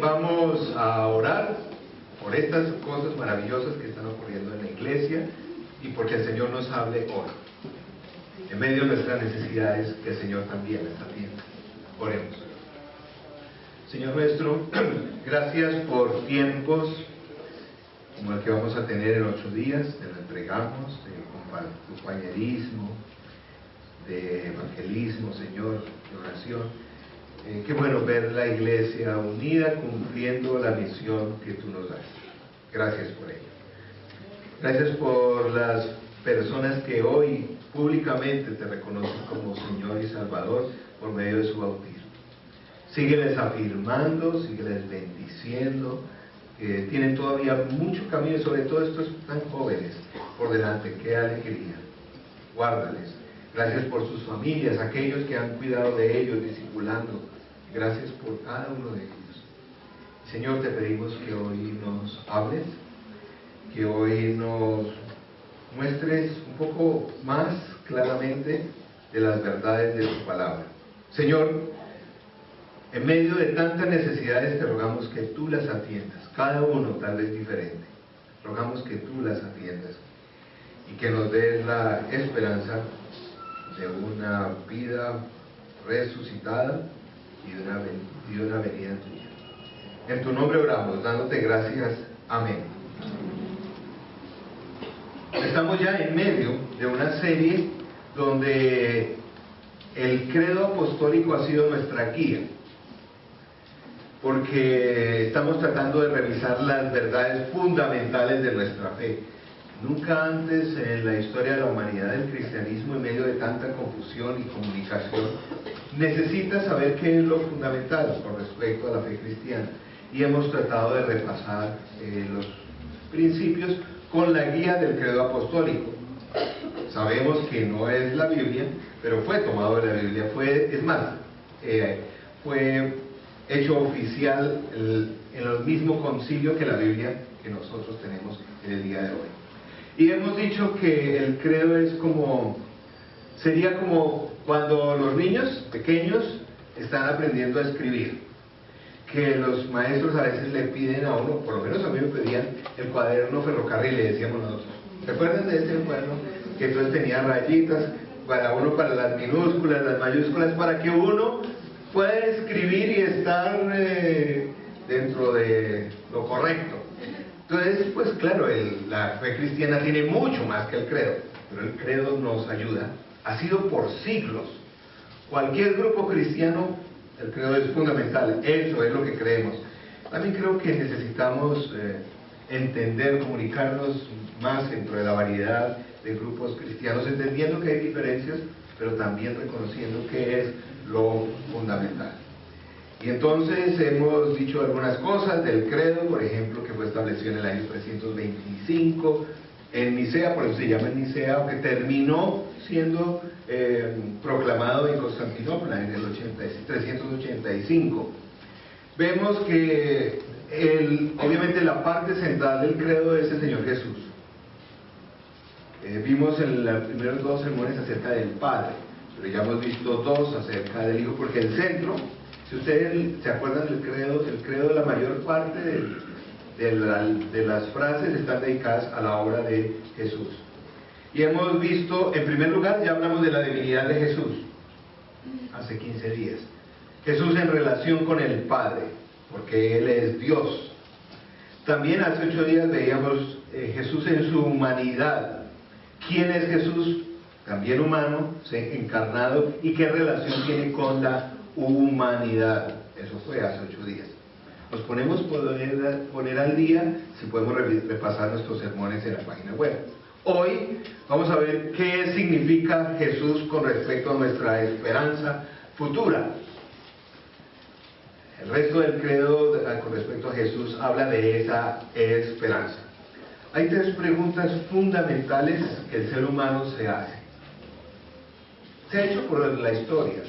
vamos a orar por estas cosas maravillosas que están ocurriendo en la iglesia y porque el Señor nos hable hoy. En medio de nuestras necesidades, que el Señor también las atienda. Oremos. Señor nuestro, gracias por tiempos como el que vamos a tener en 8 días, te lo entregamos, de compañerismo, de evangelismo, Señor, de oración. Qué bueno ver la iglesia unida cumpliendo la misión que tú nos das. Gracias por ello. Gracias por las personas que hoy públicamente te reconocen como Señor y Salvador por medio de su bautismo. Sígueles afirmando, sígueles bendiciendo, que tienen todavía mucho camino, sobre todo estos tan jóvenes por delante. ¡Qué alegría! Guárdales. Gracias por sus familias, aquellos que han cuidado de ellos, discipulando. Gracias por cada uno de ellos. Señor, te pedimos que hoy nos hables, que hoy nos muestres un poco más claramente de las verdades de tu palabra. Señor, en medio de tantas necesidades te rogamos que tú las atiendas, cada uno tal vez diferente. Rogamos que tú las atiendas y que nos des la esperanza de una vida resucitada y de una venida tuya. En tu nombre oramos, dándote gracias. Amén. Estamos ya en medio de una serie donde el credo apostólico ha sido nuestra guía, porque estamos tratando de revisar las verdades fundamentales de nuestra fe. Nunca antes en la historia de la humanidad del cristianismo, en medio de tanta confusión y comunicación, necesita saber qué es lo fundamental con respecto a la fe cristiana. Y hemos tratado de repasar los principios con la guía del credo apostólico. Sabemos que no es la Biblia, pero fue tomado de la Biblia, fue hecho oficial en el mismo concilio que la Biblia que nosotros tenemos en el día de hoy. Y hemos dicho que el credo sería como cuando los niños pequeños están aprendiendo a escribir, que los maestros a veces le piden a uno, por lo menos a mí me pedían el cuaderno ferrocarril, le decíamos nosotros. ¿Recuerdan de ese cuaderno que entonces tenía rayitas para las minúsculas, las mayúsculas, para que uno pueda escribir y estar dentro de lo correcto? Entonces, pues claro, la fe cristiana tiene mucho más que el credo, pero el credo nos ayuda. Ha sido por siglos. Cualquier grupo cristiano, el credo es fundamental, eso es lo que creemos. También creo que necesitamos entender, comunicarnos más dentro de la variedad de grupos cristianos, entendiendo que hay diferencias, pero también reconociendo que es lo fundamental. Y entonces hemos dicho algunas cosas del credo, por ejemplo, que fue establecido en el año 325 en Nicea, por eso se llama Nicea, aunque terminó siendo proclamado en Constantinopla en el 385. Vemos que obviamente la parte central del credo es el Señor Jesús. Vimos en los primeros 2 sermones acerca del Padre, pero ya hemos visto 2 acerca del Hijo, porque el centro, si ustedes se acuerdan del credo, la mayor parte de las frases están dedicadas a la obra de Jesús. Y hemos visto, en primer lugar, ya hablamos de la divinidad de Jesús, hace 15 días. Jesús en relación con el Padre, porque Él es Dios. También hace 8 días veíamos Jesús en su humanidad. ¿Quién es Jesús? También humano, encarnado, y qué relación tiene con la humanidad. Eso fue hace 8 días. Nos ponemos poner al día si podemos repasar nuestros sermones en la página web. Hoy vamos a ver qué significa Jesús con respecto a nuestra esperanza futura. El resto del credo con respecto a Jesús habla de esa esperanza. Hay 3 preguntas fundamentales que el ser humano se hace. Se ha hecho por la historia,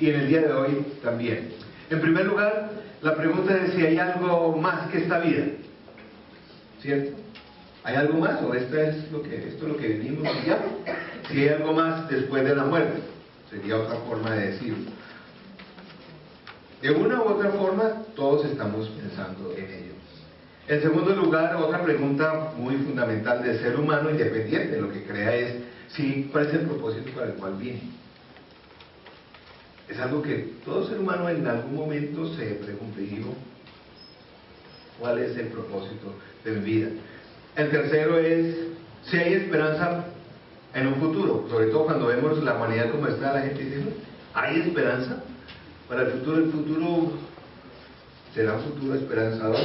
y en el día de hoy también. En primer lugar, la pregunta es si hay algo más que esta vida, ¿cierto? ¿Hay algo más o esto es lo que vivimos y ya? Si hay algo más después de la muerte, sería otra forma de decirlo. De una u otra forma, todos estamos pensando en ello. En segundo lugar, otra pregunta muy fundamental del ser humano, independiente de lo que crea, es ¿cuál es el propósito para el cual vine? Es algo que todo ser humano en algún momento se pregunta, y digo, ¿cuál es el propósito de mi vida? El tercero es si hay esperanza en un futuro, sobre todo cuando vemos la humanidad como está, la gente dice, ¿hay esperanza para el futuro? ¿El futuro será un futuro esperanzador?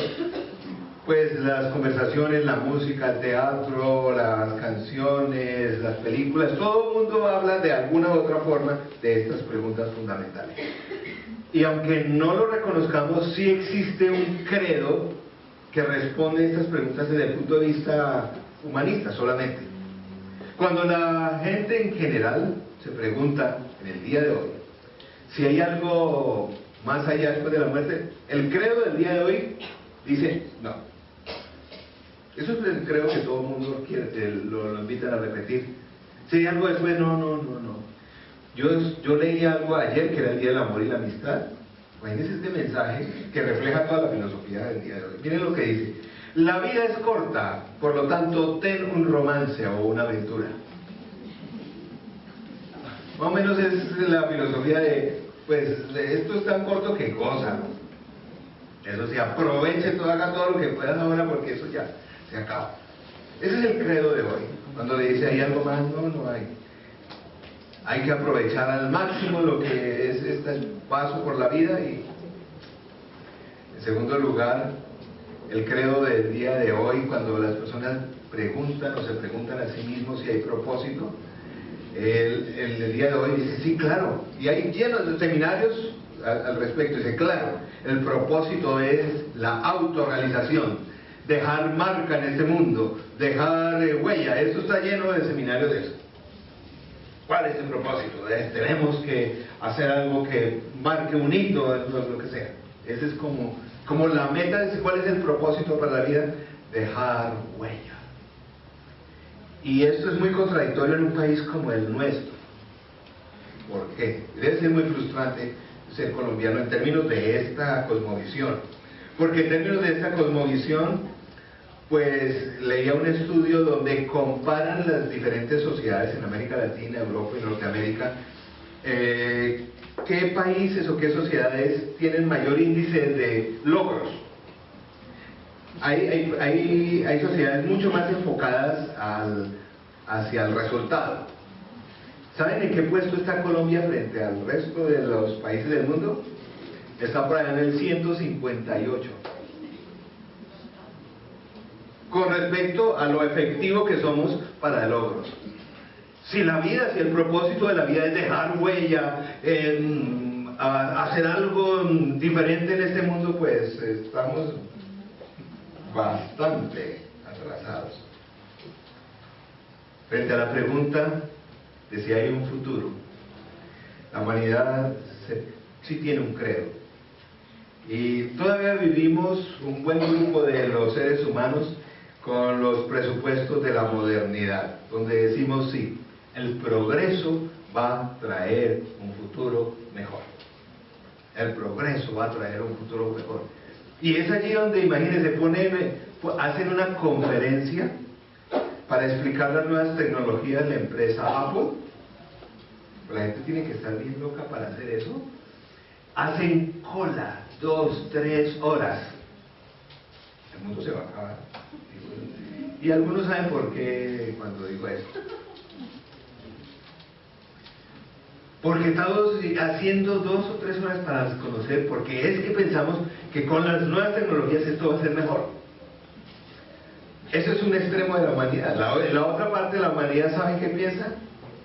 Pues las conversaciones, la música, el teatro, las canciones, las películas, todo el mundo habla de alguna u otra forma de estas preguntas fundamentales. Y aunque no lo reconozcamos, sí existe un credo que responde a estas preguntas desde el punto de vista humanista solamente. Cuando la gente en general se pregunta en el día de hoy si hay algo más allá después de la muerte, el credo del día de hoy dice no. Eso es el credo que todo el mundo quiere, lo invitan a repetir. Si hay algo después, no. Yo leí algo ayer que era el Día del Amor y la Amistad. Imagínense este mensaje que refleja toda la filosofía del día de hoy. Miren lo que dice: la vida es corta, por lo tanto ten un romance o una aventura. Más o menos es la filosofía de, pues esto es tan corto que gózalo. Eso sí, aproveche todo, haga todo lo que puedas ahora porque eso ya se acaba. Ese es el credo de hoy. Cuando le dice hay algo más, no hay. Hay que aprovechar al máximo lo que es este paso por la vida. Y en segundo lugar, el credo del día de hoy, cuando las personas preguntan o se preguntan a sí mismos si hay propósito, el día de hoy dice sí, claro, y hay llenos de seminarios al respecto. Dice claro, el propósito es la autorrealización, dejar marca en este mundo, dejar huella. Eso está lleno de seminarios de eso. ¿Cuál es el propósito? Tenemos que hacer algo que marque un hito, lo que sea. Ese es como la meta. ¿Cuál es el propósito para la vida? Dejar huella. Y esto es muy contradictorio en un país como el nuestro. ¿Por qué? Debe ser muy frustrante ser colombiano en términos de esta cosmovisión. Porque en términos de esta cosmovisión, pues leía un estudio donde comparan las diferentes sociedades en América Latina, Europa y Norteamérica, qué países o qué sociedades tienen mayor índice de logros. Hay sociedades mucho más enfocadas hacia el resultado. ¿Saben en qué puesto está Colombia frente al resto de los países del mundo? Está por allá en el 158. Con respecto a lo efectivo que somos para logros. Si el propósito de la vida es dejar huella, hacer algo diferente en este mundo, pues estamos bastante atrasados. Frente a la pregunta de si hay un futuro, la humanidad sí tiene un credo. Y todavía vivimos un buen grupo de los seres humanos con los presupuestos de la modernidad, donde decimos sí, el progreso va a traer un futuro mejor. El progreso va a traer un futuro mejor. Y es allí donde, imagínense, hacen una conferencia para explicar las nuevas tecnologías de la empresa Apple. La gente tiene que estar bien loca para hacer eso. Hacen cola 2, 3 horas. El mundo se va a acabar. Y algunos saben por qué cuando digo esto. Porque estamos haciendo 2 o 3 horas para conocer, porque es que pensamos que con las nuevas tecnologías esto va a ser mejor. Eso es un extremo de la humanidad. La otra parte de la humanidad, ¿saben qué piensa?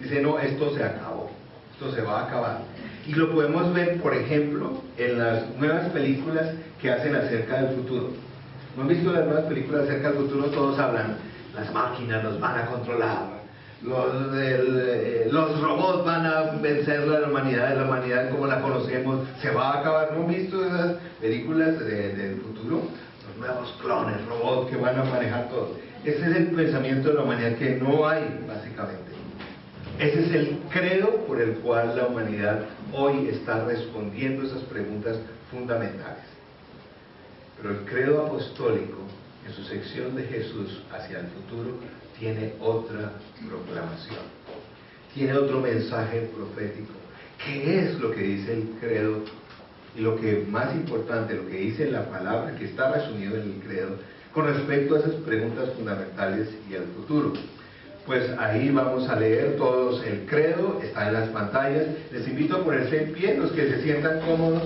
Dice, no, esto se acabó, esto se va a acabar. Y lo podemos ver, por ejemplo, en las nuevas películas que hacen acerca del futuro. ¿No han visto las nuevas películas acerca del futuro? Todos hablan, las máquinas nos van a controlar, los robots van a vencer a la humanidad como la conocemos, se va a acabar. ¿No han visto esas películas del futuro? Los nuevos clones, robots que van a manejar todo. Ese es el pensamiento de la humanidad que no hay, básicamente. Ese es el credo por el cual la humanidad hoy está respondiendo esas preguntas fundamentales. Pero el credo apostólico, en su sección de Jesús hacia el futuro, tiene otra proclamación, tiene otro mensaje profético. ¿Qué es lo que dice el credo? Y lo que más importante, lo que dice la palabra que está resumido en el credo, con respecto a esas preguntas fundamentales y al futuro. Pues ahí vamos a leer todos el credo, está en las pantallas. Les invito a ponerse en pie, los que se sientan cómodos.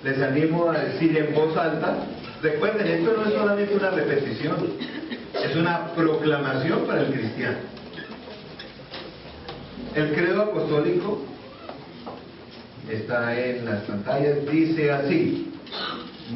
Les animo a decir en voz alta. Recuerden, esto no es solamente una repetición, es una proclamación para el cristiano. El credo apostólico está en las pantallas, dice así: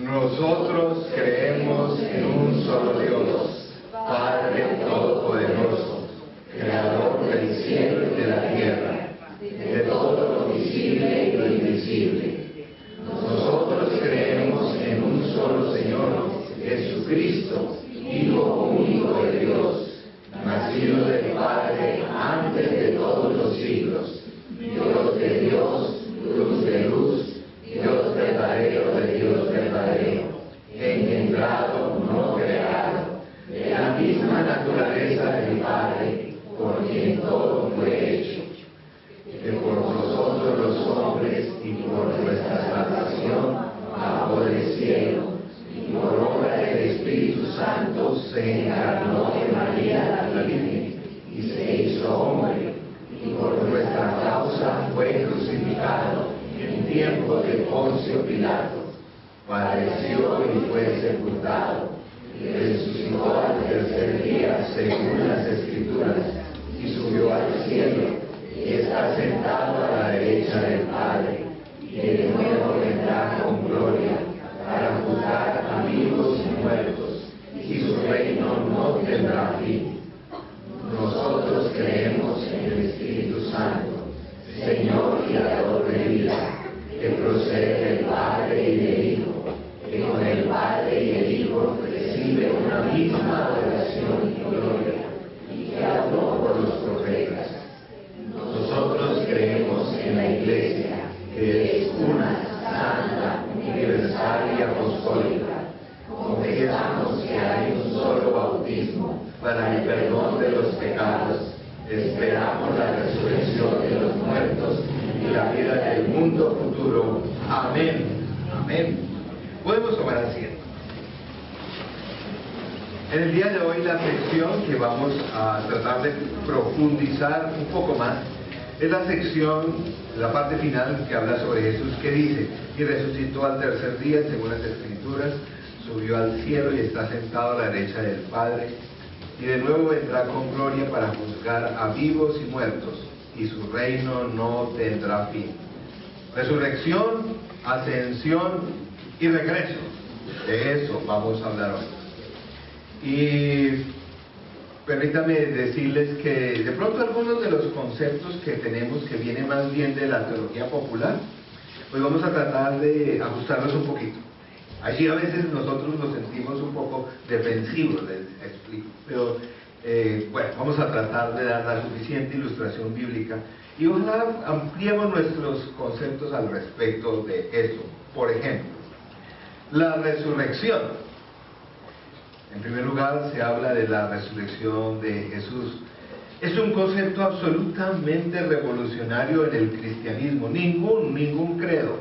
nosotros creemos en un solo Dios, Padre Todopoderoso, Creador del cielo y de la tierra, de todo lo visible y lo invisible. Nosotros creemos en un solo Señor, Jesucristo, Hijo único de Dios, nacido del Padre antes de todos los siglos, Dios de Dios, luz de luz, Dios verdadero de Dios verdadero, engendrado, no creado, de la misma naturaleza del Padre, por quien todo fue hecho, que por nosotros los hombres y por nuestra salvación bajó del cielo, y por obra del Espíritu Santo se encarnó de María la Virgen, y se hizo hombre, y por nuestra causa fue crucificado en tiempo de Poncio Pilato, padeció y fue sepultado, y resucitó al tercer día según las Escrituras, y subió al cielo, y está sentado a la derecha del Padre, y de nuevo vendrá con gloria para juzgar a vivos y muertos, y su reino no tendrá fin. Nosotros creemos en el Espíritu Santo, Señor y dador de vida, que procede del Padre y del Hijo, que con el Padre y el Hijo recibe una misma adoración y gloria, y que habló por los profetas. Nosotros creemos en la Iglesia, que es una, santa, universal y apostólica. Confesamos que hay un solo bautismo para el perdón de los pecados. Esperamos la resurrección de los muertos y la vida del mundo futuro. Amén. Amén. Podemos tomar asiento. En el día de hoy la sección que vamos a tratar de profundizar un poco más es la sección, la parte final que habla sobre Jesús, que dice: y resucitó al tercer día según las Escrituras, subió al cielo y está sentado a la derecha del Padre, y de nuevo vendrá con gloria para juzgar a vivos y muertos, y su reino no tendrá fin. Resurrección, ascensión y regreso. De eso vamos a hablar hoy. Y permítanme decirles que de pronto algunos de los conceptos que tenemos, que vienen más bien de la teología popular, pues vamos a tratar de ajustarlos un poquito. Allí a veces nosotros nos sentimos un poco defensivos, les explico, pero bueno, vamos a tratar de dar la suficiente ilustración bíblica y ojalá ampliemos nuestros conceptos al respecto de eso. Por ejemplo, la resurrección. En primer lugar, se habla de la resurrección de Jesús. Es un concepto absolutamente revolucionario en el cristianismo. Ningún credo.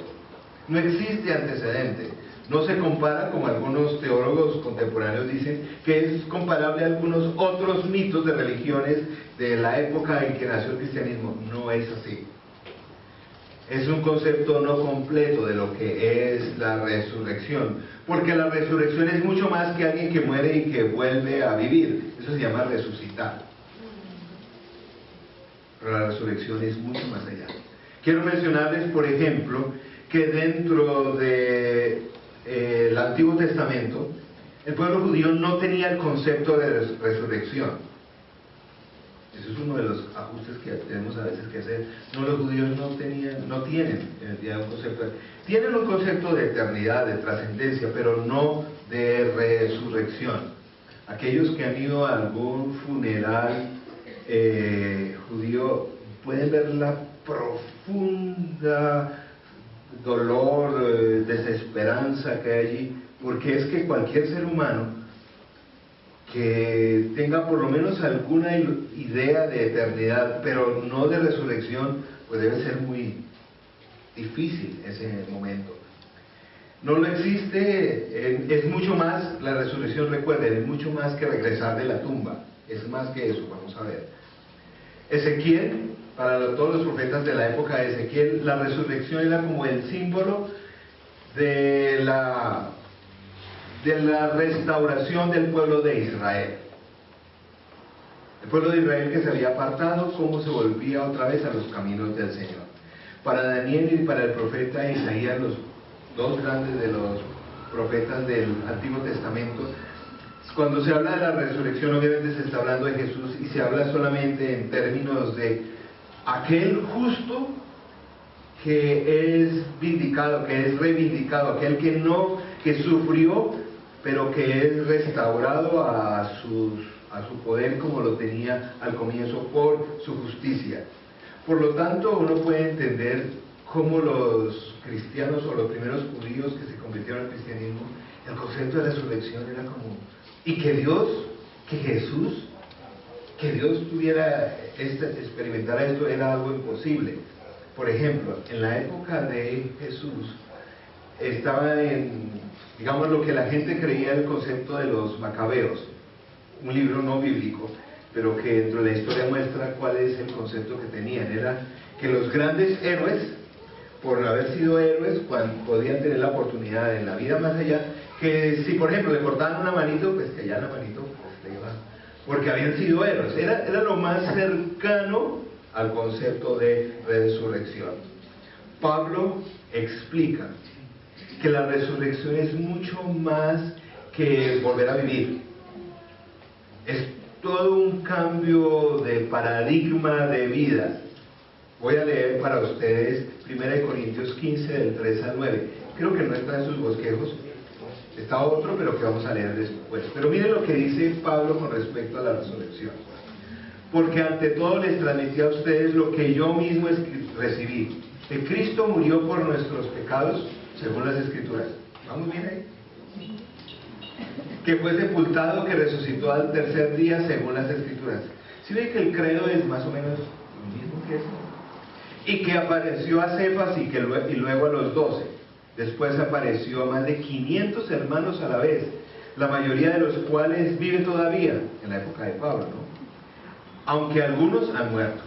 No existe antecedente. No se compara, como algunos teólogos contemporáneos dicen, que es comparable a algunos otros mitos de religiones de la época en que nació el cristianismo. No es así. Es un concepto no completo de lo que es la resurrección, porque la resurrección es mucho más que alguien que muere y que vuelve a vivir. Eso se llama resucitar. Pero la resurrección es mucho más allá. Quiero mencionarles, por ejemplo, que dentro del Antiguo Testamento, el pueblo judío no tenía el concepto de resurrección. Eso es uno de los ajustes que tenemos a veces que hacer. No, los judíos no tienen en el día un concepto. Tienen un concepto de eternidad, de trascendencia, pero no de resurrección. Aquellos que han ido a algún funeral judío pueden ver la profunda dolor, desesperanza que hay allí, porque es que cualquier ser humano que tenga por lo menos alguna idea de eternidad, pero no de resurrección, pues debe ser muy difícil ese momento. No lo existe, es mucho más, la resurrección, recuerden, es mucho más que regresar de la tumba, es más que eso, vamos a ver. Ezequiel, para todos los profetas de la época de Ezequiel, la resurrección era como el símbolo de la restauración del pueblo de Israel. El pueblo de Israel que se había apartado, cómo se volvía otra vez a los caminos del Señor. Para Daniel y para el profeta Isaías, los dos grandes de los profetas del Antiguo Testamento, cuando se habla de la resurrección, obviamente se está hablando de Jesús y se habla solamente en términos de aquel justo que es vindicado, que es reivindicado, aquel que sufrió, pero que es restaurado a su poder como lo tenía al comienzo por su justicia. Por lo tanto, uno puede entender cómo los cristianos o los primeros judíos que se convirtieron al cristianismo, el concepto de resurrección era como, y que Dios experimentara esto era algo imposible. Por ejemplo, en la época de Jesús estaba digamos, lo que la gente creía el concepto de los macabeos, un libro no bíblico, pero que dentro de la historia muestra cuál es el concepto que tenían. Era que los grandes héroes, por haber sido héroes, podían tener la oportunidad en la vida más allá, que si por ejemplo le cortaban una manito, pues que ya la manito pues, le iba, porque habían sido héroes. Era lo más cercano al concepto de resurrección. Pablo explica que la resurrección es mucho más que volver a vivir. Es todo un cambio de paradigma de vida. Voy a leer para ustedes 1 Corintios 15, del 3 al 9. Creo que no está en sus bosquejos, está otro, pero que vamos a leer después. Pero miren lo que dice Pablo con respecto a la resurrección. Porque ante todo les transmití a ustedes lo que yo mismo recibí, que Cristo murió por nuestros pecados, según las Escrituras. ¿Vamos bien ahí? Que fue sepultado, que resucitó al tercer día, según las Escrituras. ¿Sí ven que el credo es más o menos lo mismo que eso? Y que apareció a Cefas y luego a los 12. Después apareció a más de 500 hermanos a la vez, la mayoría de los cuales viven todavía, en la época de Pablo, ¿no? Aunque algunos han muerto.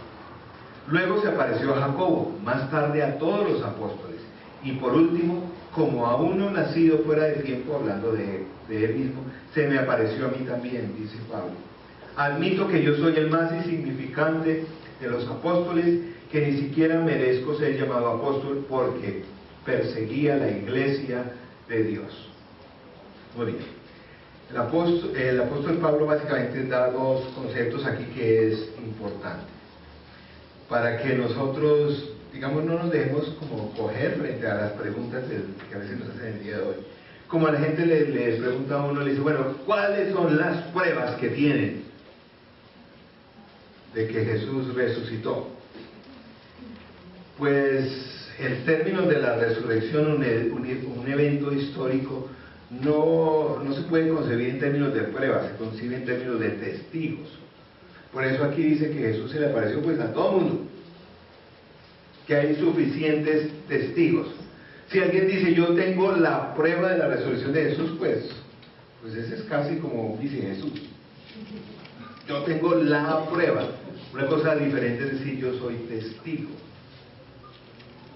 Luego se apareció a Jacobo, más tarde a todos los apóstoles, y por último, como a uno nacido fuera de tiempo, hablando de él mismo, se me apareció a mí también, dice Pablo. Admito que yo soy el más insignificante de los apóstoles, que ni siquiera merezco ser llamado apóstol porque perseguía la iglesia de Dios. Muy bien. El apóstol Pablo básicamente da dos conceptos aquí que es importante para que nosotros, digamos, no nos dejemos como coger frente a las preguntas que a veces nos hacen el día de hoy. Como a la gente les pregunta a uno, le dice, bueno, ¿cuáles son las pruebas que tienen de que Jesús resucitó? Pues el término de la resurrección, un evento histórico, no se puede concebir en términos de pruebas, se concibe en términos de testigos. Por eso aquí dice que Jesús se le apareció pues a todo el mundo, que hay suficientes testigos. Si alguien dice yo tengo la prueba de la resurrección de Jesús, pues ese es casi como dice Jesús. Yo tengo la prueba. Una cosa diferente es decir yo soy testigo.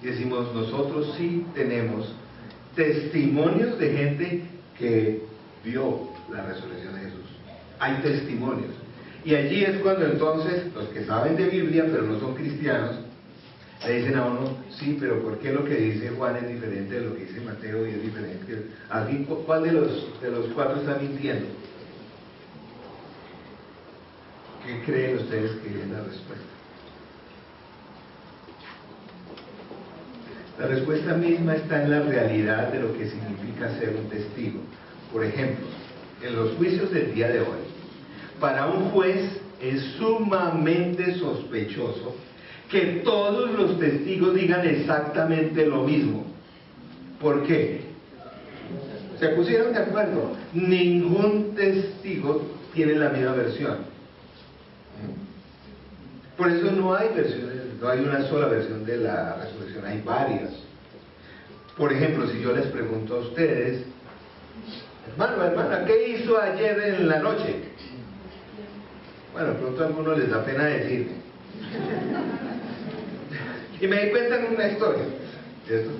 Y decimos nosotros sí tenemos testimonios de gente que vio la resurrección de Jesús. Hay testimonios. Y allí es cuando entonces los que saben de Biblia pero no son cristianos le dicen a uno, sí, pero ¿por qué lo que dice Juan es diferente de lo que dice Mateo y es diferente? ¿Cuál de los cuatro está mintiendo? ¿Qué creen ustedes que es la respuesta? La respuesta misma está en la realidad de lo que significa ser un testigo. Por ejemplo, en los juicios del día de hoy, para un juez es sumamente sospechoso que todos los testigos digan exactamente lo mismo. ¿Por qué? Se pusieron de acuerdo. Ningún testigo tiene la misma versión. Por eso no hay versiones, no hay una sola versión de la resurrección, hay varias. Por ejemplo, si yo les pregunto a ustedes, hermano, hermana, ¿qué hizo ayer en la noche? Bueno, de pronto a algunos les da pena decirme. Y me di cuenta en una historia, ¿cierto?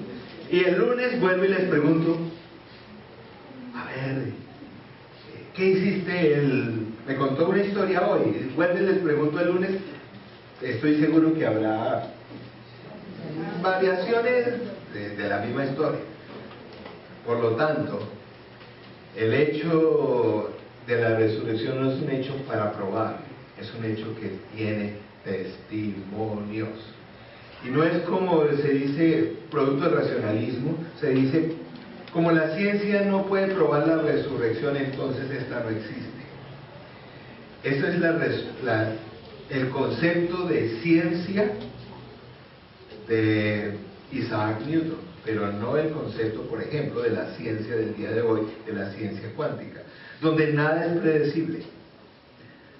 Y el lunes vuelvo y les pregunto, a ver, ¿qué hiciste me contó una historia hoy? Vuelvo y les pregunto el lunes, estoy seguro que habrá variaciones de la misma historia. Por lo tanto, el hecho de la resurrección no es un hecho para probar, es un hecho que tiene testimonios. Y no es como se dice, producto del racionalismo, se dice, como la ciencia no puede probar la resurrección, entonces esta no existe. Eso es el concepto de ciencia de Isaac Newton, pero no el concepto, por ejemplo, de la ciencia del día de hoy, de la ciencia cuántica, donde nada es predecible.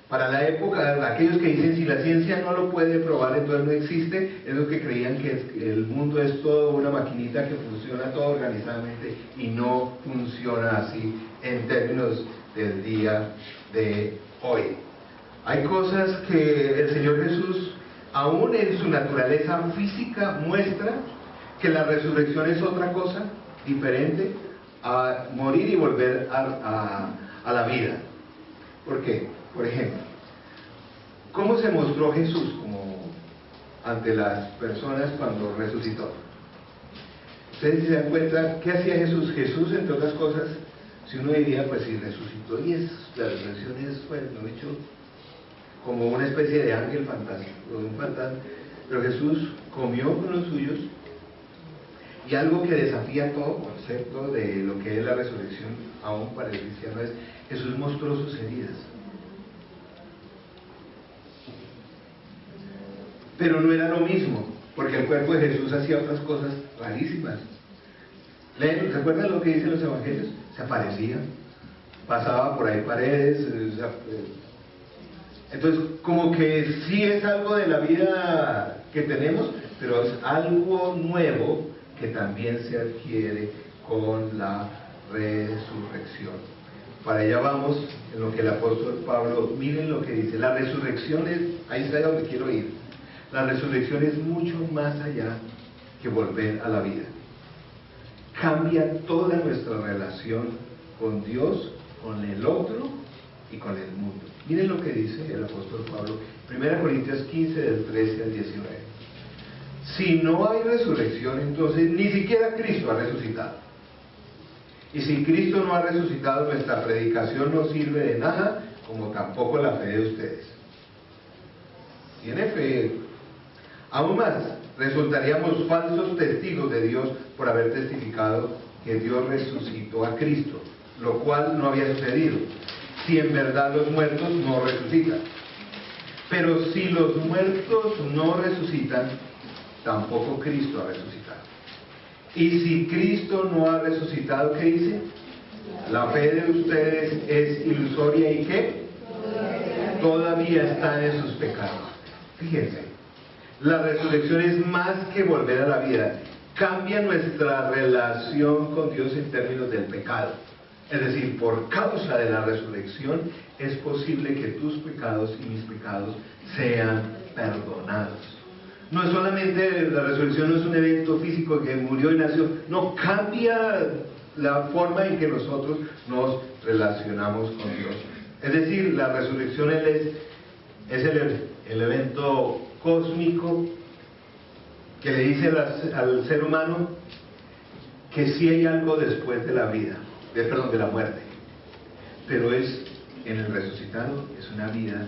Para la época, aquellos que dicen si la ciencia no lo puede probar, entonces no existe, es los que creían que el mundo es todo una maquinita que funciona todo organizadamente y no funciona así en términos del día de hoy. Hay cosas que el Señor Jesús, aún en su naturaleza física, muestra que la resurrección es otra cosa diferente a morir y volver a la vida. ¿Por qué? Por ejemplo, ¿cómo se mostró Jesús ante las personas cuando resucitó? Ustedes se dan cuenta, ¿qué hacía Jesús? Jesús, entre otras cosas, si uno diría, pues si resucitó y la resurrección es, bueno, hecho como una especie de ángel fantástico, un fantasma, pero Jesús comió con los suyos, y algo que desafía todo concepto de lo que es la resurrección, aún para el cristiano, es Jesús mostró sus heridas. Pero no era lo mismo, porque el cuerpo de Jesús hacía otras cosas rarísimas. ¿Recuerdan lo que dicen los evangelios? Se aparecía, pasaba por ahí paredes, entonces como que sí es algo de la vida que tenemos, pero es algo nuevo que también se adquiere con la resurrección. Para allá vamos en lo que el apóstol Pablo, miren lo que dice, la resurrección es, ahí está donde quiero ir. La resurrección es mucho más allá que volver a la vida. Cambia toda nuestra relación con Dios, con el otro y con el mundo. Miren lo que dice el apóstol Pablo, 1 Corintios 15, del 13 al 19. Si no hay resurrección, entonces ni siquiera Cristo ha resucitado. Y si Cristo no ha resucitado, nuestra predicación no sirve de nada, como tampoco la fe de ustedes. Tiene fe. Aún más, resultaríamos falsos testigos de Dios por haber testificado que Dios resucitó a Cristo, lo cual no había sucedido, si en verdad los muertos no resucitan. Pero si los muertos no resucitan, tampoco Cristo ha resucitado. Y si Cristo no ha resucitado, ¿qué dice? La fe de ustedes es ilusoria y ¿qué? Todavía están en sus pecados. Fíjense. La resurrección es más que volver a la vida, cambia nuestra relación con Dios en términos del pecado. Es decir, por causa de la resurrección es posible que tus pecados y mis pecados sean perdonados. No es solamente, la resurrección no es un evento físico que murió y nació, no, cambia la forma en que nosotros nos relacionamos con Dios. Es decir, la resurrección es el evento cósmico que le dice al ser humano que sí hay algo después de la vida, de la muerte, pero es en el resucitado, es una vida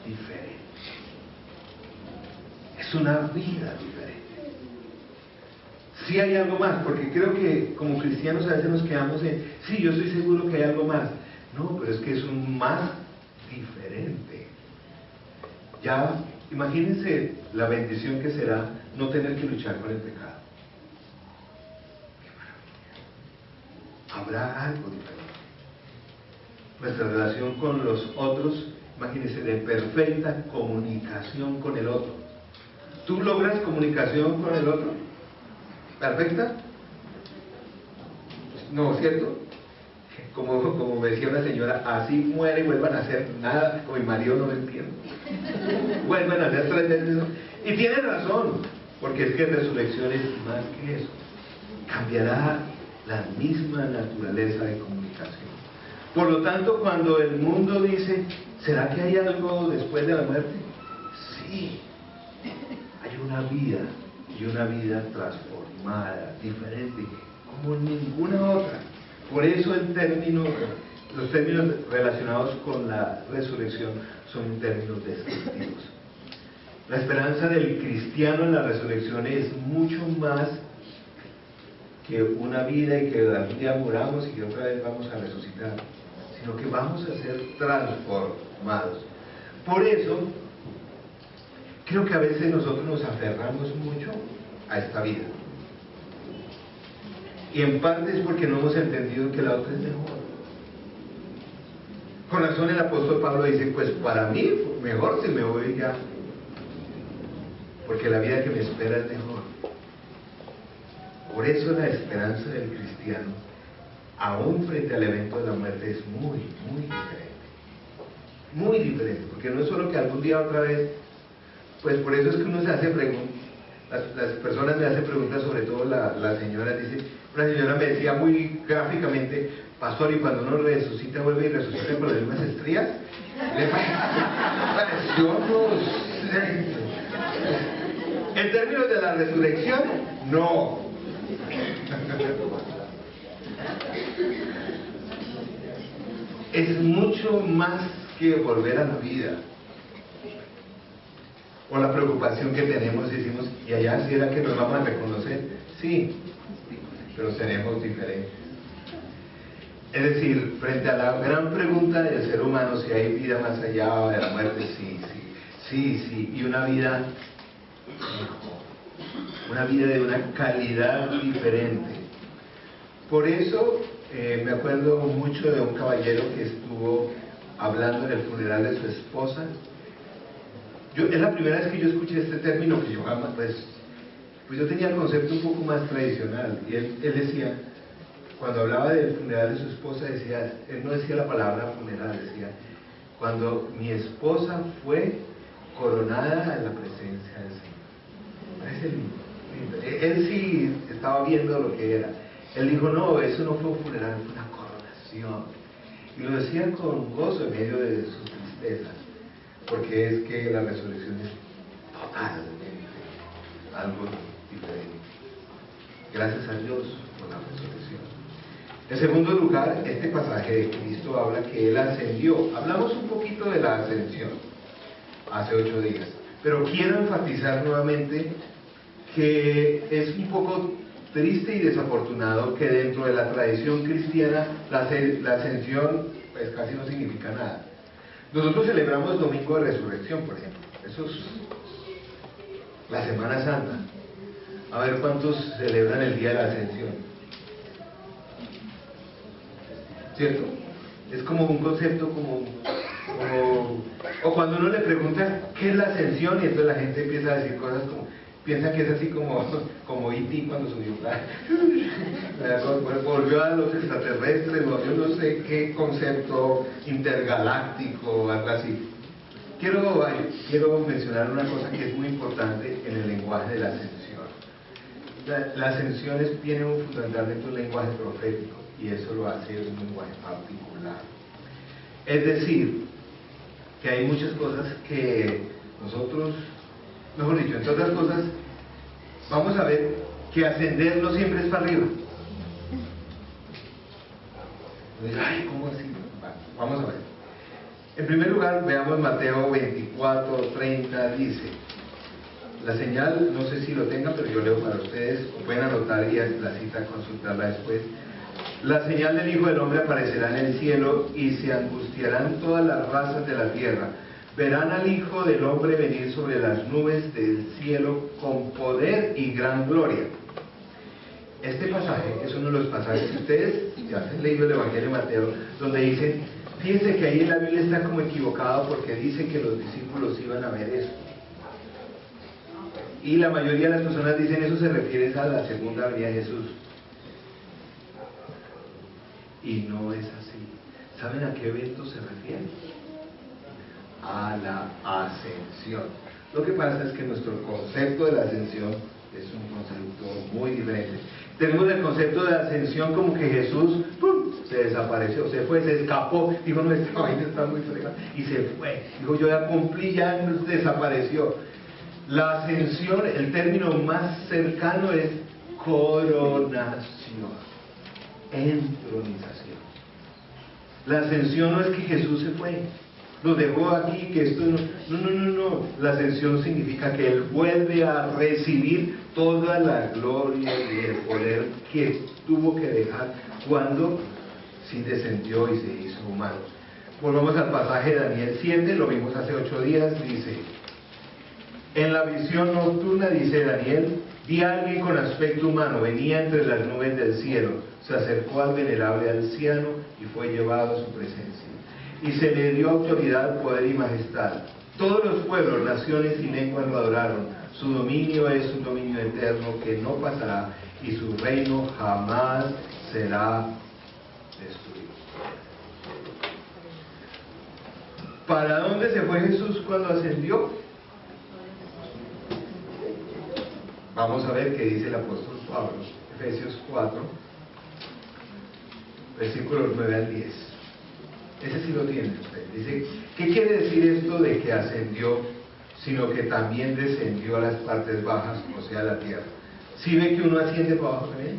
diferente. Es una vida diferente. Sí hay algo más, porque creo que como cristianos a veces nos quedamos en, sí, yo estoy seguro que hay algo más. No, pero es que es un más diferente. Ya, imagínense la bendición que será no tener que luchar con el pecado. Qué habrá algo diferente. Nuestra relación con los otros, imagínense, de perfecta comunicación con el otro. ¿Tú logras comunicación con el otro? ¿Perfecta? No, ¿cierto? Como me decía una señora, así muere y vuelvan a hacer nada, con mi marido no lo entiendo. Vuelvan a hacer 3 veces. Y tiene razón, porque es que resurrección es más que eso. Cambiará la misma naturaleza de comunicación. Por lo tanto, cuando el mundo dice, ¿será que hay algo después de la muerte? Sí, hay una vida, y una vida transformada, diferente, como ninguna otra. Por eso los términos relacionados con la resurrección son términos descriptivos. La esperanza del cristiano en la resurrección es mucho más que una vida y que algún día muramos y que otra vez vamos a resucitar, sino que vamos a ser transformados. Por eso, creo que a veces nosotros nos aferramos mucho a esta vida. Y en parte es porque no hemos entendido que la otra es mejor. Con razón el apóstol Pablo dice, pues para mí mejor si me voy ya, porque la vida que me espera es mejor. Por eso la esperanza del cristiano, aún frente al evento de la muerte, es muy, muy diferente. Muy diferente, porque no es solo que algún día otra vez, pues por eso es que uno se hace preguntas, las personas me hacen preguntas, sobre todo la señora dice, una señora me decía muy gráficamente, pastor, y cuando uno resucita, vuelve y resucita con las mismas estrías, le pareció, no sé. En términos de la resurrección, no. Es mucho más que volver a la vida. O la preocupación que tenemos, decimos, ¿y allá sí era que nos vamos a reconocer? Sí, pero seremos diferentes. Es decir, frente a la gran pregunta del ser humano, si hay vida más allá de la muerte, sí, y una vida de una calidad diferente. Por eso me acuerdo mucho de un caballero que estuvo hablando en el funeral de su esposa. Es la primera vez que yo escuché este término, que yo jamás, pues yo tenía el concepto un poco más tradicional, y él decía, cuando hablaba del funeral de su esposa, decía, él no decía la palabra funeral, decía, cuando mi esposa fue coronada en la presencia del Señor. Parece lindo. Él sí estaba viendo lo que era. Él dijo, no, eso no fue un funeral, fue una coronación. Y lo decía con gozo en medio de sus tristezas, porque es que la resurrección es totalmente algo diferente. Gracias a Dios por la resurrección. En segundo lugar, este pasaje de Cristo habla que Él ascendió. Hablamos un poquito de la ascensión hace 8 días, pero quiero enfatizar nuevamente que es un poco triste y desafortunado que dentro de la tradición cristiana la ascensión pues casi no significa nada. Nosotros celebramos el Domingo de Resurrección, por ejemplo. Eso es la Semana Santa. A ver cuántos celebran el Día de la Ascensión. ¿Cierto? Es como un concepto o cuando uno le pregunta qué es la ascensión, y entonces la gente empieza a decir cosas como, piensa que es así como E.T. cuando subió, volvió a los extraterrestres, yo no sé qué concepto intergaláctico o algo así. Quiero mencionar una cosa que es muy importante en el lenguaje de la ascensión. La ascensión tiene fundamentalmente un lenguaje profético, y eso lo hace un lenguaje particular. Es decir, que hay muchas cosas que nosotros, mejor dicho, entre otras cosas, vamos a ver que ascender no siempre es para arriba. Ay, ¿cómo así? Vamos a ver. En primer lugar, veamos Mateo 24:30, dice, la señal, no sé si lo tengan, pero yo leo para ustedes, o pueden anotar y la cita consultarla después. La señal del Hijo del Hombre aparecerá en el cielo y se angustiarán todas las razas de la tierra. Verán al Hijo del Hombre venir sobre las nubes del cielo con poder y gran gloria. Este pasaje es uno de los pasajes que ustedes ya han leído el Evangelio de Mateo, donde dicen, fíjense que ahí en la Biblia está como equivocado porque dice que los discípulos iban a ver eso. Y la mayoría de las personas dicen eso se refiere a la segunda venida de Jesús. Y no es así. ¿Saben a qué evento se refiere? A la ascensión. Lo que pasa es que nuestro concepto de la ascensión es un concepto muy diferente. Tenemos el concepto de ascensión como que Jesús ¡pum!, se desapareció, se fue, se escapó, dijo, no, esta vaina está muy fregada, y se fue, dijo, yo ya cumplí, ya desapareció. La ascensión, el término más cercano es coronación, entronización. La ascensión no es que Jesús se fue, lo dejó aquí, que esto no. La ascensión significa que Él vuelve a recibir toda la gloria y el poder que tuvo que dejar cuando sí descendió y se hizo humano. Volvamos al pasaje de Daniel 7, lo vimos hace 8 días, dice, en la visión nocturna, dice Daniel, vi a alguien con aspecto humano, venía entre las nubes del cielo, se acercó al venerable anciano y fue llevado a su presencia. Y se le dio autoridad, poder y majestad. Todos los pueblos, naciones y lenguas lo adoraron. Su dominio es un dominio eterno que no pasará y su reino jamás será destruido. ¿Para dónde se fue Jesús cuando ascendió? Vamos a ver qué dice el apóstol Pablo, Efesios 4, versículos 9 al 10. Ese sí lo tiene usted. Dice, ¿qué quiere decir esto de que ascendió, sino que también descendió a las partes bajas, o sea, a la tierra? ¿Sí ve que uno asciende para abajo también?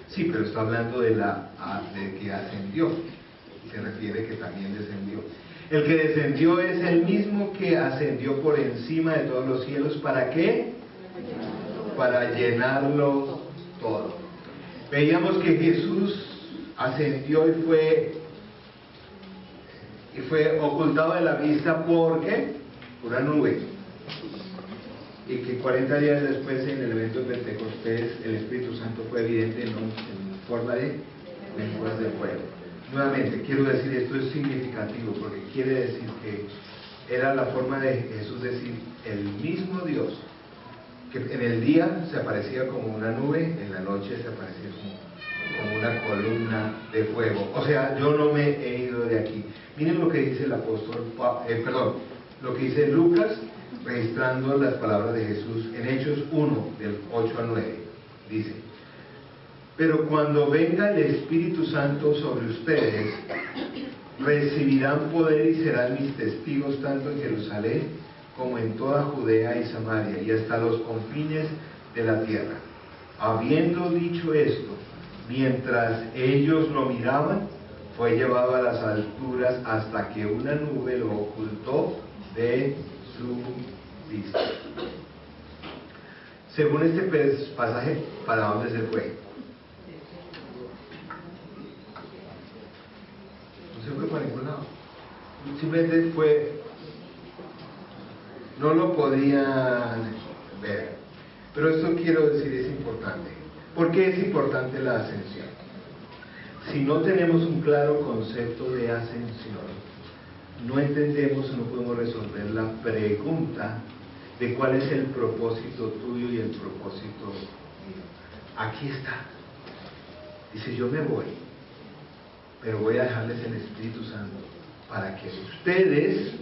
Sí, pero está hablando de que ascendió. Se refiere que también descendió. El que descendió es el mismo que ascendió por encima de todos los cielos. ¿Para qué? Para llenarlo todo. Veíamos que Jesús ascendió y fue ocultado de la vista por ¿qué? Por una nube. Y que 40 días después, en el evento de Pentecostés, el Espíritu Santo fue evidente en forma de lenguas de fuego. Nuevamente, quiero decir, esto es significativo porque quiere decir que era la forma de Jesús decir, el mismo Dios que en el día se aparecía como una nube, en la noche se aparecía como una columna de fuego. O sea, yo no me he ido de aquí. Miren lo que dice el apóstol, lo que dice Lucas, registrando las palabras de Jesús en Hechos 1, del 8 al 9. Dice, pero cuando venga el Espíritu Santo sobre ustedes, recibirán poder y serán mis testigos tanto en Jerusalén como en toda Judea y Samaria y hasta los confines de la tierra. Habiendo dicho esto, mientras ellos lo miraban, fue llevado a las alturas hasta que una nube lo ocultó de su vista. Según este pasaje, ¿para dónde se fue? No se fue para ningún lado. Simplemente fue, no lo podían ver. Pero esto quiero decir es importante. ¿Por qué es importante la ascensión? Si no tenemos un claro concepto de ascensión, no entendemos o no podemos resolver la pregunta de cuál es el propósito tuyo y el propósito mío. Aquí está. Dice, yo me voy, pero voy a dejarles el Espíritu Santo para que ustedes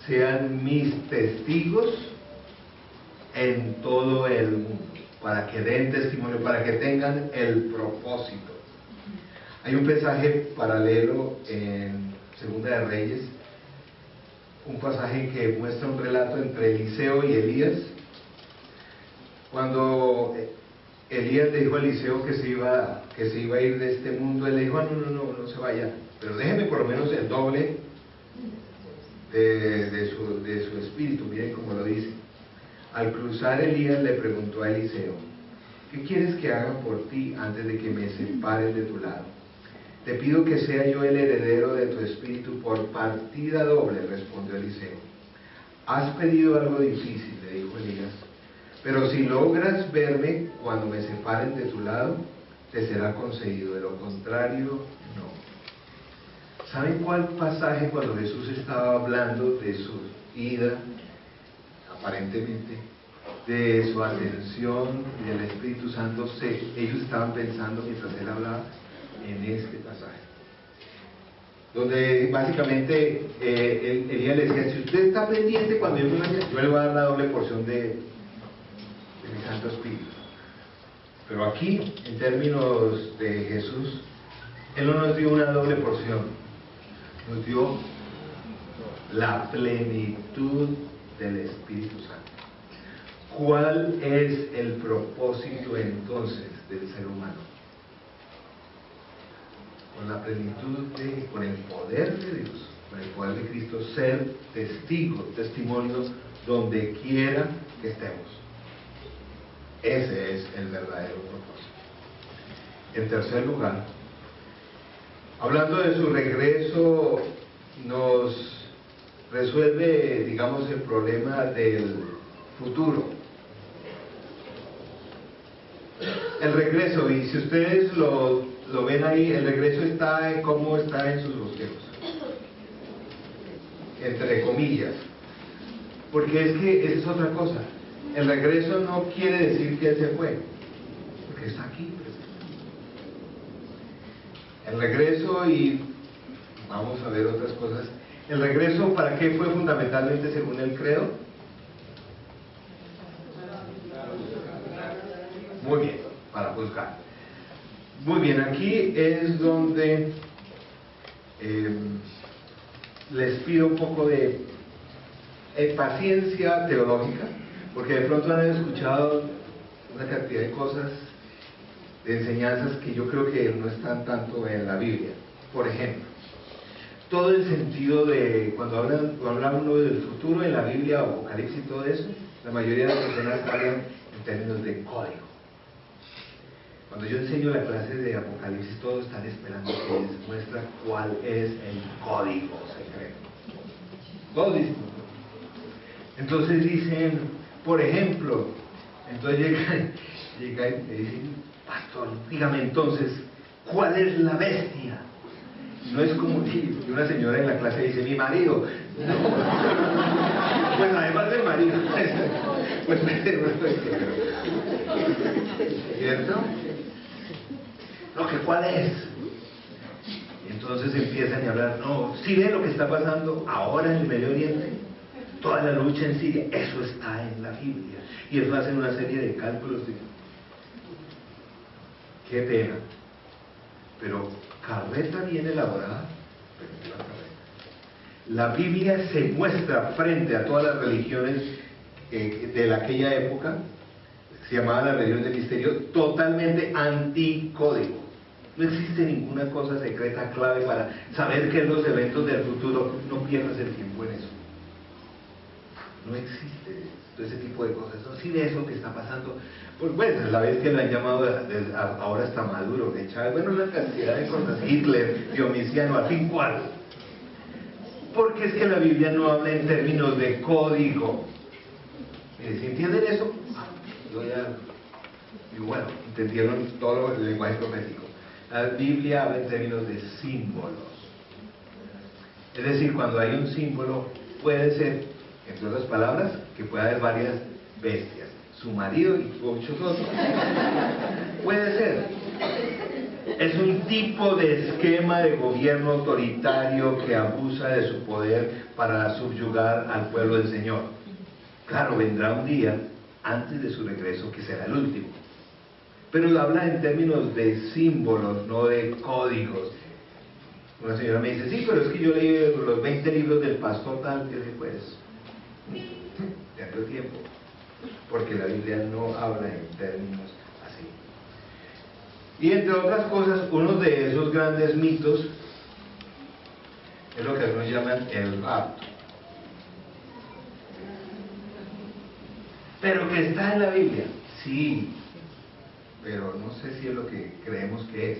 sean mis testigos en todo el mundo, para que den testimonio, para que tengan el propósito. Hay un pasaje paralelo en Segunda de Reyes, un pasaje que muestra un relato entre Eliseo y Elías. Cuando Elías le dijo a Eliseo que se iba a ir de este mundo, él le dijo, no se vaya, pero déjeme por lo menos el doble de su espíritu. Miren cómo lo dice. Al cruzar, Elías le preguntó a Eliseo, ¿qué quieres que haga por ti antes de que me separes de tu lado? Te pido que sea yo el heredero de tu espíritu por partida doble, respondió Eliseo. has pedido algo difícil, le dijo Elías, pero si logras verme cuando me separen de tu lado, te será concedido, de lo contrario, no. ¿Saben cuál pasaje cuando Jesús estaba hablando de su ida, aparentemente, de su ascensión y del Espíritu Santo, ellos estaban pensando mientras él hablaba en este pasaje? Donde básicamente Elías le decía, si usted está pendiente cuando yo me vaya, yo le voy a dar la doble porción de mi Santo Espíritu. Pero aquí, en términos de Jesús, Él no nos dio una doble porción, nos dio la plenitud del Espíritu Santo. ¿Cuál es el propósito entonces del ser humano? Con la plenitud con el poder de Dios, con el poder de Cristo, ser testigos, testimonios donde quiera que estemos. Ese es el verdadero propósito. En tercer lugar, hablando de su regreso, nos resuelve, digamos, el problema del futuro. El regreso, y si ustedes lo ven ahí, el regreso está en cómo está en sus bosquejos, entre comillas, porque es que esa es otra cosa. El regreso no quiere decir que Él se fue, porque está aquí presente. El regreso, y vamos a ver otras cosas, el regreso, ¿para qué fue fundamentalmente según el credo? Muy bien, para juzgar. Muy bien, aquí es donde les pido un poco de paciencia teológica, porque de pronto han escuchado una cantidad de cosas, de enseñanzas que yo creo que no están tanto en la Biblia. Por ejemplo, todo el sentido de, cuando habla uno del futuro en la Biblia, Apocalipsis y todo eso, la mayoría de las personas hablan en términos de código. Cuando yo enseño la clase de Apocalipsis, todos están esperando que les muestre cuál es el código secreto. Todos dicen. Entonces dicen, por ejemplo, entonces llega y me dicen, pastor, dígame entonces, ¿cuál es la bestia? No es como si una señora en la clase dice, mi marido. No. Pues además del marido. Pues ¿cierto? No, que ¿cuál es? Y entonces empiezan a hablar, no, ¿sí ven lo que está pasando ahora en el Medio Oriente? Toda la lucha en Siria, eso está en la Biblia. Y eso hacen una serie de cálculos. Qué pena. Pero carreta bien elaborada, pero no la carreta. La Biblia se muestra frente a todas las religiones de aquella época, se llamaba la religión del misterio, totalmente anticódigo. No existe ninguna cosa secreta clave para saber qué es los eventos del futuro. No pierdas el tiempo en eso. No existe todo ese tipo de cosas. No, sí, de eso que está pasando. Pues bueno, la vez que lo han llamado ahora está Maduro, de Chávez, bueno, una cantidad de cosas, Hitler, Diomiciano, al fin cuál. Porque es que la Biblia no habla en términos de código. Mire, si entienden eso, y bueno, entendieron todo el lenguaje profético. La Biblia habla en términos de símbolos. Es decir, cuando hay un símbolo, puede ser, entre otras palabras, que puede haber varias bestias, su marido y muchos otros. Puede ser. Es un tipo de esquema de gobierno autoritario que abusa de su poder para subyugar al pueblo del Señor. Claro, vendrá un día antes de su regreso que será el último. Pero habla en términos de símbolos, no de códigos. Una señora me dice, sí, pero es que yo leí los 20 libros del pastor tal, que después pierdo tiempo, porque la Biblia no habla en términos así. Y entre otras cosas, uno de esos grandes mitos es lo que algunos llaman el rapto. Pero que está en la Biblia, sí, pero no sé si es lo que creemos que es.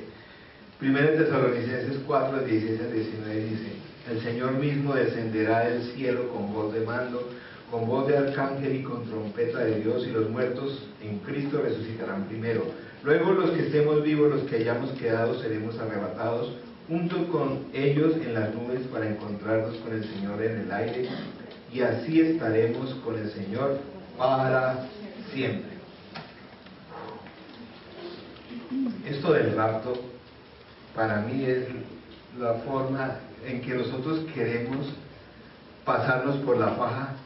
Primero en Tesalonicenses 4, 16 al 19 dice, el Señor mismo descenderá del cielo con voz de mando, con voz de arcángel y con trompeta de Dios, y los muertos en Cristo resucitarán primero. Luego los que estemos vivos, los que hayamos quedado, seremos arrebatados junto con ellos en las nubes para encontrarnos con el Señor en el aire, y así estaremos con el Señor para siempre. Esto del rapto para mí es la forma en que nosotros queremos pasarnos por la faja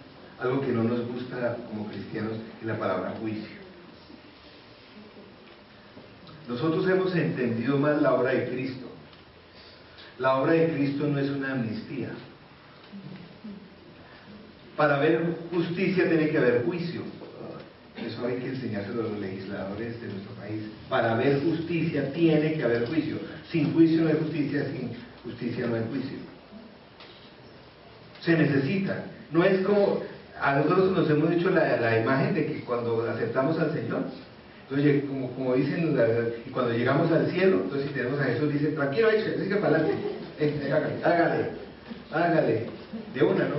algo que no nos gusta como cristianos, es la palabra juicio. Nosotros hemos entendido mal la obra de Cristo. La obra de Cristo no es una amnistía. Para haber justicia tiene que haber juicio. Eso hay que enseñárselo a los legisladores de nuestro país. Para haber justicia tiene que haber juicio. Sin juicio no hay justicia, sin justicia no hay juicio. Se necesita. No es como, a nosotros nos hemos hecho la imagen de que cuando aceptamos al Señor, entonces como dicen, y cuando llegamos al cielo, entonces si tenemos a Jesús, dice, tranquilo, sigue para adelante, hágale, de una, ¿no?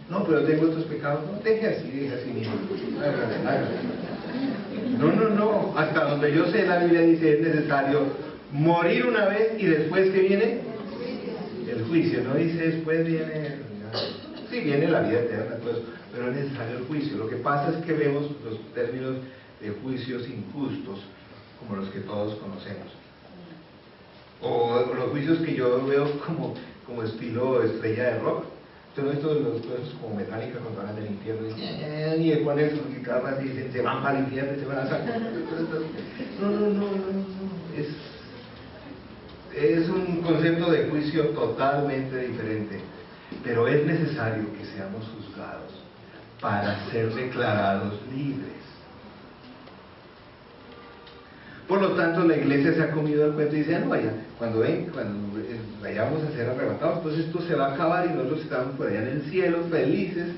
No, pero tengo estos pecados, no, deje así mismo, hágale. No, hasta donde yo sé, la Biblia dice, es necesario morir una vez y después, ¿qué viene? El juicio, no dice después viene, sí viene la vida eterna, todo eso, pero es necesario el juicio. Lo que pasa es que vemos los términos de juicios injustos, como los que todos conocemos, o los juicios que yo veo como estilo estrella de rock. Usted no ha visto los juicios como Metallica cuando hablan del infierno y con eso que cada vez dicen se van para el infierno y se van a sacar. No, es un concepto de juicio totalmente diferente, pero es necesario que seamos juzgados para ser declarados libres. Por lo tanto, la iglesia se ha comido el cuento y dice, no, vaya, cuando vayamos a ser arrebatados, pues esto se va a acabar y nosotros estamos por allá en el cielo, felices.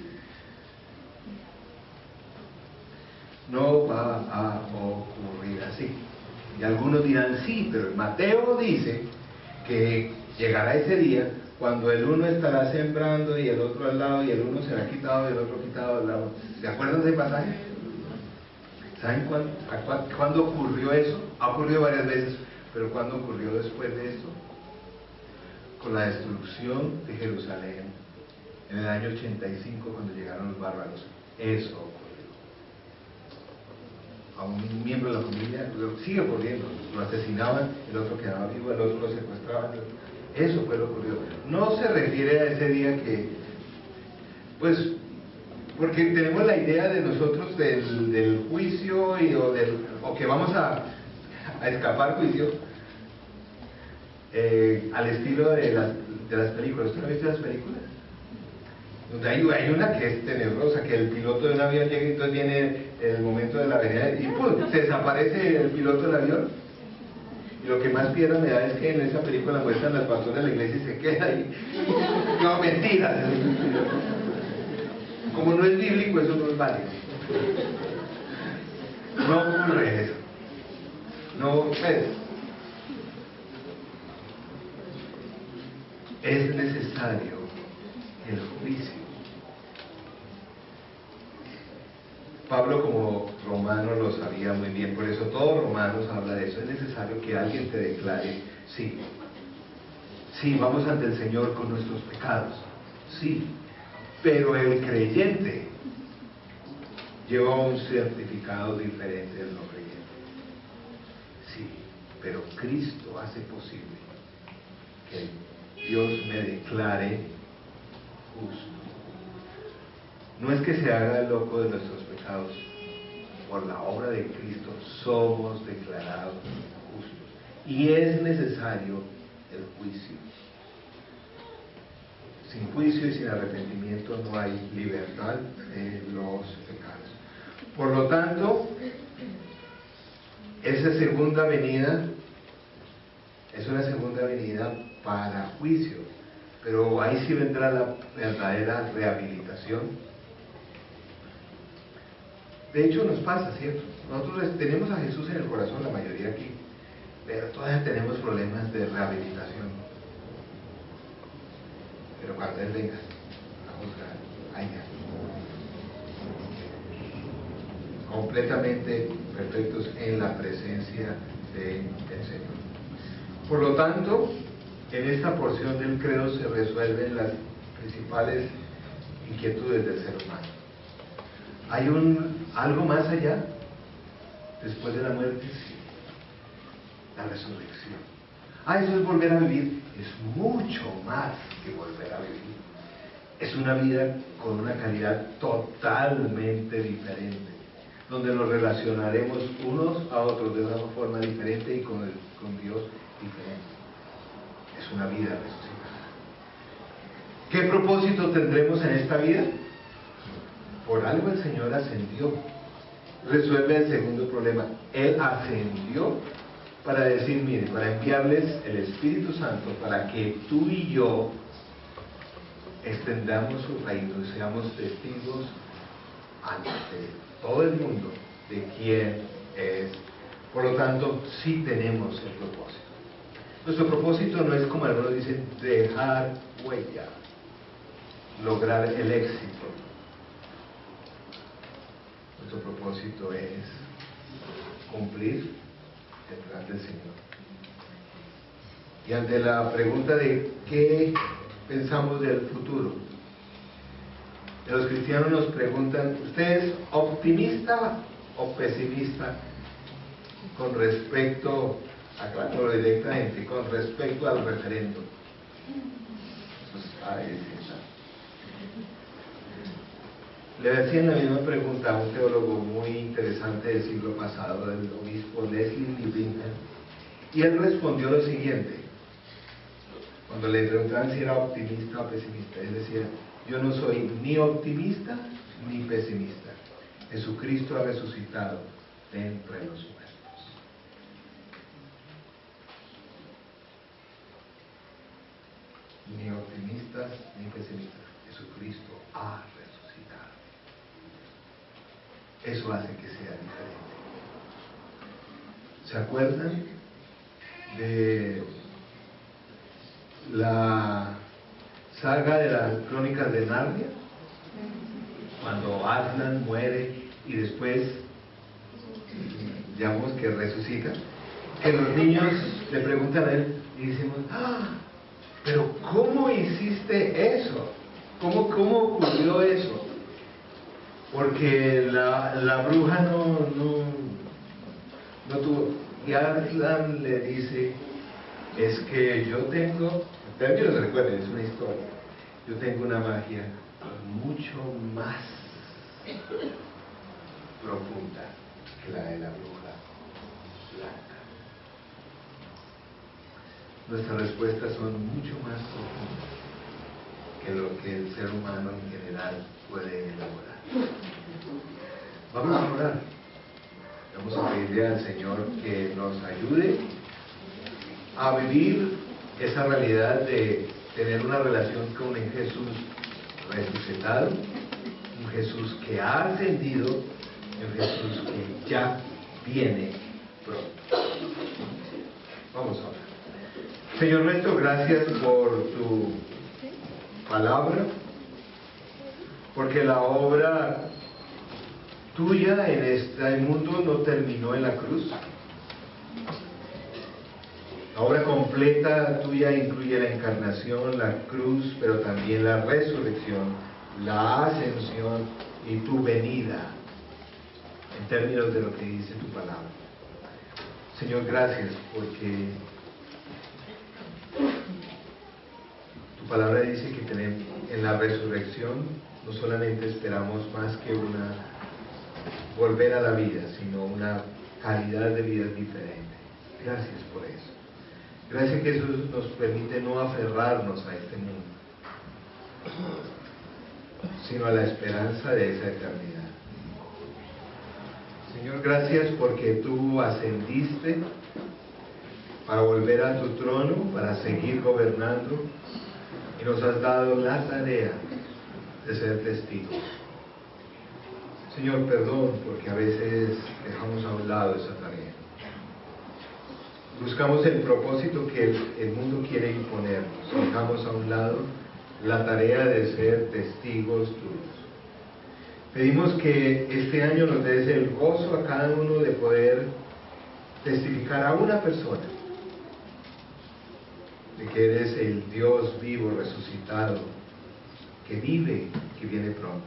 No va a ocurrir así. Y algunos dirán, sí, pero Mateo dice que llegará ese día cuando el uno estará sembrando y el otro al lado, y el uno será quitado y el otro quitado al lado. ¿Se acuerdan de ese pasaje? ¿Saben cuándo ocurrió eso? Ha ocurrido varias veces, pero ¿cuándo ocurrió después de esto? Con la destrucción de Jerusalén en el año 85, cuando llegaron los bárbaros. Eso ocurrió. A un miembro de la familia sigue ocurriendo, lo asesinaban, el otro quedaba vivo, el otro lo secuestraban. Eso fue lo que ocurrió. No se refiere a ese día que, pues, porque tenemos la idea de nosotros del juicio o que vamos a escapar juicio al estilo de las películas. ¿Usted no ha visto las películas? Donde hay una que es tenebrosa, que el piloto de un avión llega y entonces viene el momento de la avenida y ¡pum!, se desaparece el piloto del avión. Y lo que más piedra me da es que en esa película muestran al pastor de la iglesia y se queda ahí. No, mentira. Como no es bíblico, eso no es válido. No ocurre eso. No, pues, es necesario el juicio. Pablo, como romano, lo sabía muy bien, por eso todos Romanos habla de eso. Es necesario que alguien te declare, sí, vamos ante el Señor con nuestros pecados, sí, pero el creyente lleva un certificado diferente del no creyente. Sí, pero Cristo hace posible que Dios me declare justo. No es que se haga el loco de nuestros pecados. Por la obra de Cristo somos declarados justos. Y es necesario el juicio. Sin juicio y sin arrepentimiento no hay libertad de los pecados. Por lo tanto, esa segunda venida es una segunda venida para juicio. Pero ahí sí vendrá la verdadera rehabilitación. De hecho nos pasa, ¿cierto? Nosotros tenemos a Jesús en el corazón, la mayoría aquí, pero todavía tenemos problemas de rehabilitación. Pero cuando Él venga a juzgar, ay, completamente perfectos en la presencia del Señor. Por lo tanto, en esta porción del credo se resuelven las principales inquietudes del ser humano. ¿Hay algo más allá? Después de la muerte, sí. La resurrección. Eso es volver a vivir. Es mucho más que volver a vivir. Es una vida con una calidad totalmente diferente, donde nos relacionaremos unos a otros de una forma diferente y con Dios diferente. Es una vida resucitada. ¿Qué propósito tendremos en esta vida? Por algo el Señor ascendió. Resuelve el segundo problema. Él ascendió para decir, mire, para enviarles el Espíritu Santo para que tú y yo extendamos su reino y seamos testigos ante todo el mundo de quién es. Por lo tanto, sí tenemos el propósito. Nuestro propósito no es, como algunos dicen, dejar huella, lograr el éxito. Nuestro propósito es cumplir el plan del Señor. Y ante la pregunta de qué pensamos del futuro, los cristianos nos preguntan, ¿usted es optimista o pesimista con respecto, aclaro directamente, con respecto al referéndum? Le hacían la misma pregunta a un teólogo muy interesante del siglo pasado, el obispo Leslie Livingston, y él respondió lo siguiente. Cuando le preguntaban si era optimista o pesimista, él decía, yo no soy ni optimista ni pesimista. Jesucristo ha resucitado de entre los muertos. Ni optimistas ni pesimistas. Jesucristo ha resucitado. Eso hace que sea diferente. ¿Se acuerdan de la saga de las Crónicas de Narnia? Cuando Aslan muere y después, digamos que resucita, que los niños le preguntan a él y decimos, pero ¿cómo hiciste eso? ¿Cómo ocurrió eso? Porque la bruja no tuvo. Y Aslan le dice, es que yo tengo, también no se recuerden, es una historia, yo tengo una magia mucho más profunda que la de la bruja blanca. Nuestras respuestas son mucho más profundas que lo que el ser humano en general puede elaborar. Vamos a orar. Vamos a pedirle al Señor que nos ayude a vivir esa realidad de tener una relación con un Jesús resucitado, un Jesús que ha ascendido, un Jesús que ya viene pronto. Vamos a orar. Señor nuestro, gracias por tu palabra, porque la obra tuya en este mundo no terminó en la cruz. La obra completa tuya incluye la encarnación, la cruz, pero también la resurrección, la ascensión y tu venida, en términos de lo que dice tu palabra. Señor, gracias porque tu palabra dice que en la resurrección no solamente esperamos más que volver a la vida, sino una calidad de vida diferente. Gracias por eso. Gracias que eso nos permite no aferrarnos a este mundo, sino a la esperanza de esa eternidad. Señor, gracias porque tú ascendiste para volver a tu trono, para seguir gobernando, y nos has dado la tarea de ser testigos. Señor, perdón porque a veces dejamos a un lado esa tarea. Buscamos el propósito que el mundo quiere imponernos. Dejamos a un lado la tarea de ser testigos tuyos. Pedimos que este año nos des el gozo a cada uno de poder testificar a una persona de que eres el Dios vivo, resucitado, que vive, que viene pronto.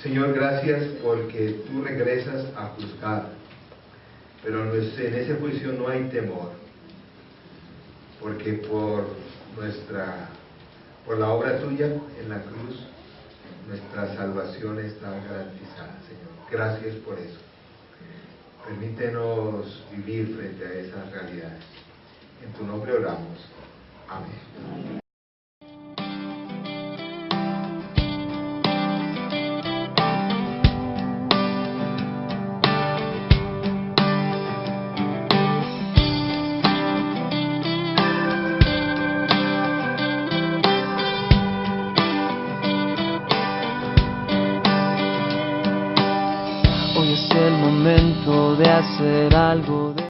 Señor, gracias porque tú regresas a juzgar, pero en ese juicio no hay temor, porque por la obra tuya en la cruz, nuestra salvación está garantizada, Señor. Gracias por eso. Permítenos vivir frente a esas realidades. En tu nombre oramos. Amén. Hoy es el momento de hacer algo.